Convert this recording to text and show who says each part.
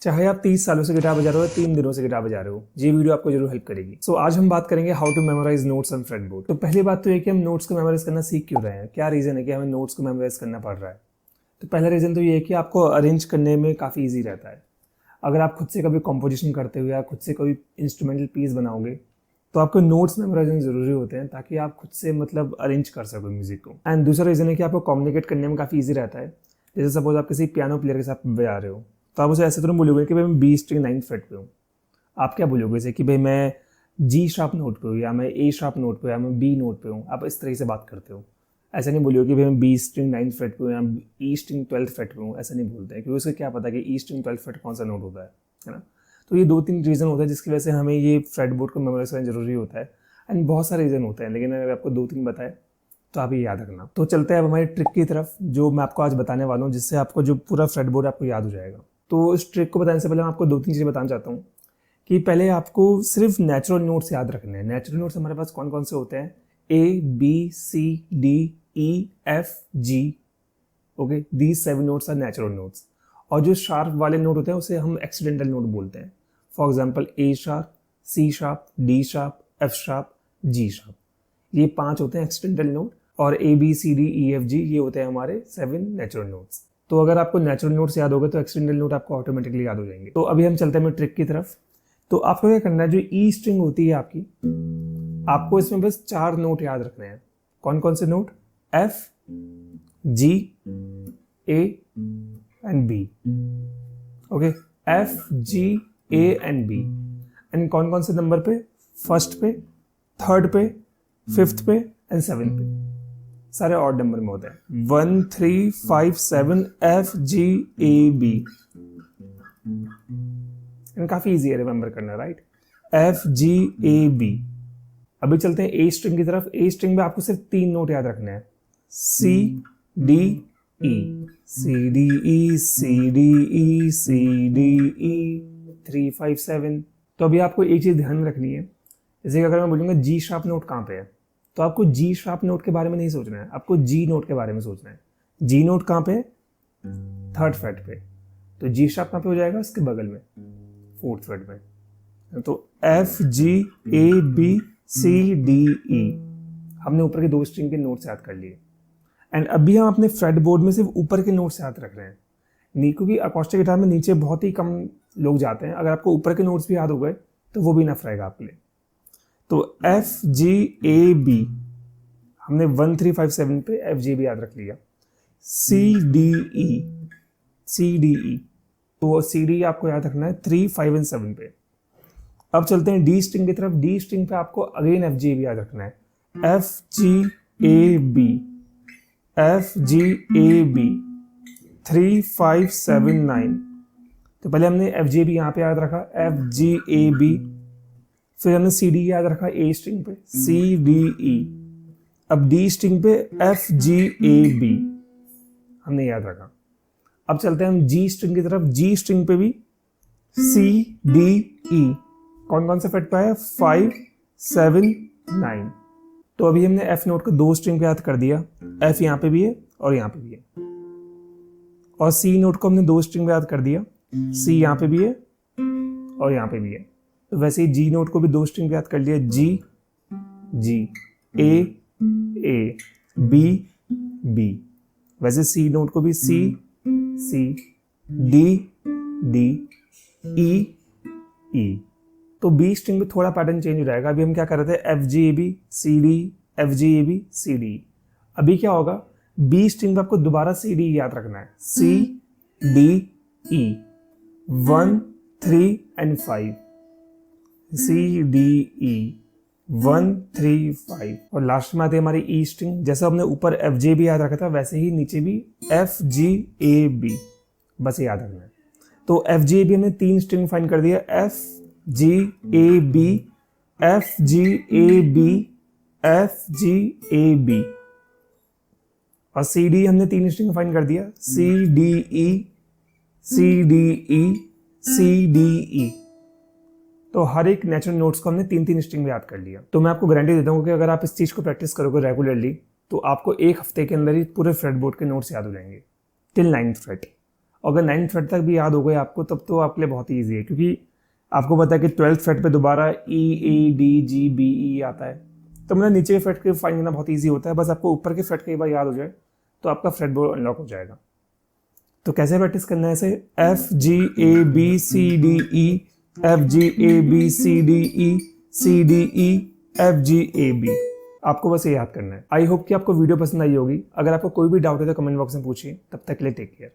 Speaker 1: चाहे आप 30 सालों से गिटार बजा रहे हो या 3 दिनों से गिटार बजा रहे हो, ये वीडियो आपको जरूर हेल्प करेगी। सो आज हम बात करेंगे how to memorise notes on fretboard. तो पहली बात तो ये कि हम नोट्स को मेमोराइज करना सीख क्यों रहे हैं, क्या रीजन है कि हमें नोट्स को मेमोराइज करना पड़ रहा है। तो पहला रीजन तो ये है कि आपको अरेंज करने में काफ़ी ईजी रहता है। अगर आप खुद से कभी कॉम्पोजिशन करते हो या खुद से कभी इंस्ट्रूमेंटल पीस बनाओगे तो आपको नोट्स मेमोराइज ज़रूरी होते हैं ताकि आप खुद से अरेंज कर सको म्यूजिक को। एंड दूसरा रीज़न है कि आपको कम्युनिकेट करने में काफ़ी ईजी रहता है। जैसे सपोज आप किसी पियानो प्लेयर के साथ बजा रहे हो तो आप उसे ऐसे तो नहीं बोलोगे कि भाई मैं बी स्ट्रिंग 9th फ्रेट पे हूँ। आप क्या बोलोगे जैसे कि भाई मैं जी शार्प नोट पे हूँ या मैं ए शार्प नोट पे या मैं बी नोट पे हूँ। आप इस तरह से बात करते हो। ऐसा नहीं बोलोगे कि भाई मैं बी स्ट्रिंग 9th फ्रेट पे हूँ या ई स्ट्रिंग 12th फ्रेट पे हूँ। ऐसा नहीं बोलते हैं क्योंकि उसको क्या पता कि ई स्ट्रिंग 12th फ्रेट कौन सा नोट होता है ना। तो ये 2-3 रीज़न होता है जिसकी वजह से हमें ये फ्रेट बोर्ड को मेमोराइज करना जरूरी होता है। एंड बहुत सारे रीज़न होते हैं, लेकिन अगर आपको 2-3 बताए तो आप ये याद रखना। तो चलते हैं अब हमारी ट्रिक की तरफ जो मैं आपको आज बताने वाला हूँ, जिससे आपको जो पूरा फ्रेट बोर्ड आपको याद हो जाएगा। तो इस ट्रिक को बताने से पहले मैं आपको 2-3 चीज़ें बताना चाहता हूँ कि पहले आपको सिर्फ नेचुरल नोट्स याद रखने हैं। नेचुरल नोट्स हमारे पास कौन कौन से होते हैं? A B C D E F G. Okay, these 7 notes are natural notes. और जो शार्प वाले नोट होते हैं उसे हम एक्सीडेंटल नोट बोलते हैं। For example A sharp, C sharp, D sharp, F sharp, G sharp. ये 5 होते हैं एक्सीडेंटल नोट। और A B C D E F G ये होते हैं हमारे 7 नेचुरल नोट्स। तो अगर आपको नेचुरल नोट्स याद होगा तो एक्सीडेंटल नोट आपको ऑटोमेटिकली याद हो जाएंगे। तो अभी हम चलते हैं ट्रिक की तरफ। तो आपको क्या करना है, जो ई स्ट्रिंग होती है आपकी, आपको इसमें बस 4 नोट याद रखने हैं। कौन कौन से नोट? F, G, A and B. Okay, F G A and B. And कौन कौन से नंबर पे? फर्स्ट पे, थर्ड पे, फिफ्थ पे एंड 7th पे। सारे ऑड नंबर में होते हैं। 1 3 5 7 एफ जी ए बी। काफी इजी है रिमेंबर करना, right? F G A B. अभी चलते हैं ए स्ट्रिंग की तरफ। ए स्ट्रिंग में आपको सिर्फ 3 नोट याद रखने हैं। C D E, C D E, C D E, C D E, 3 5 7। तो अभी आपको एक चीज ध्यान में रखनी है, जैसे कि अगर मैं बोलूंगा जी शार्प नोट कहाँ पे है, तो आपको जी शार्प नोट के बारे में नहीं सोचना है, आपको जी नोट के बारे में सोचना है। जी नोट कहाँ पे? 3rd फ्रेट पे। तो जी शार्प कहाँ पे हो जाएगा? इसके बगल में 4th फ्रेट में। तो F G A B C D E, हमने ऊपर के 2 स्ट्रिंग के नोट्स याद कर लिए। एंड अभी हम अपने फ्रेट बोर्ड में सिर्फ ऊपर के नोट्स याद रख रहे हैं, क्योंकि अकॉस्टिक गिटार में नीचे बहुत ही कम लोग जाते हैं। अगर आपको ऊपर के नोट्स भी याद हो गए तो वो भी इनफ रहेगा आपके लिए। तो एफ जी ए बी हमने 1 3 5 7 पे एफ जी बी याद रख लिया। सी D E, C D E, तो सी डी आपको याद रखना है 3 5 एंड 7 पे। अब चलते हैं डी स्ट्रिंग की तरफ। डी स्ट्रिंग पे आपको अगेन एफ जी बी याद रखना है। F G A B, F G A B, 3 5 7 9। तो पहले हमने एफ जी बी यहाँ पे याद रखा, एफ जी ए बी। फिर हमने सी डी याद रखा ए स्ट्रिंग पे, सी डी ई। अब डी स्ट्रिंग पे एफ जी ए बी हमने याद रखा। अब चलते हैं हम जी स्ट्रिंग की तरफ। जी स्ट्रिंग पे भी सी डी ई। कौन कौन से फ्रेट पे है? 5 7 9। तो अभी हमने एफ नोट को 2 स्ट्रिंग पे याद कर दिया। एफ यहाँ पे भी है और यहाँ पे भी है। और सी नोट को हमने 2 स्ट्रिंग पे याद कर दिया। सी यहाँ पे भी है और यहाँ पे भी है। तो वैसे ही जी नोट को भी 2 स्ट्रिंग पे याद कर लिया। जी जी, ए ए, बी बी। वैसे सी नोट को भी सी सी, डी डी, ई ई। तो बी स्ट्रिंग में थोड़ा पैटर्न चेंज हो जाएगा। अभी हम क्या कर रहे थे? F G A B C D, F G A B C D. अभी क्या होगा? बी स्ट्रिंग में आपको दोबारा सी डी याद रखना है। C D E, 1 3 and 5, C D E, 1 3 5। और लास्ट में आती है हमारी ई स्ट्रिंग। जैसे हमने ऊपर एफ जे बी याद रखा था वैसे ही नीचे भी एफ जी ए बी, बस याद रखना है। तो एफ जी ए बी हमने 3 स्ट्रिंग फाइंड कर दिया। F G A B, F G A B, F G A B. और सी डी हमने 3 स्ट्रिंग फाइंड कर दिया। C D E, C D E, C D E. तो हर एक नेचुरल नोट्स को हमने 3 स्ट्रिंग में याद कर लिया। तो मैं आपको गारंटी देता हूँ कि अगर आप इस चीज़ को प्रैक्टिस करोगे रेगुलरली तो आपको 1 हफ्ते के अंदर ही पूरे फ्रेट बोर्ड के नोट्स याद हो जाएंगे टिल 9th फ्रेट। अगर 9th फ्रेट तक भी याद हो गए आपको तब तो आपके लिए बहुत ही ईजी है, क्योंकि आपको पता है कि 12th फ्रेट पे दोबारा E A D G B E आता है। तो मतलब नीचे के फ्रेट के फाइंड करना बहुत ईजी होता है, बस आपको ऊपर के फ्रेट कई बार याद हो जाए तो आपका फ्रेट बोर्ड अनलॉक हो जाएगा। तो कैसे प्रैक्टिस करना है इसे? F G A B C D E, F G A B C D E, C D E, F G A B। आपको बस ये याद करना है। आई होप कि आपको वीडियो पसंद आई होगी। अगर आपको कोई भी डाउट है तो कमेंट बॉक्स में पूछिए। तब तक के लिए टेक केयर।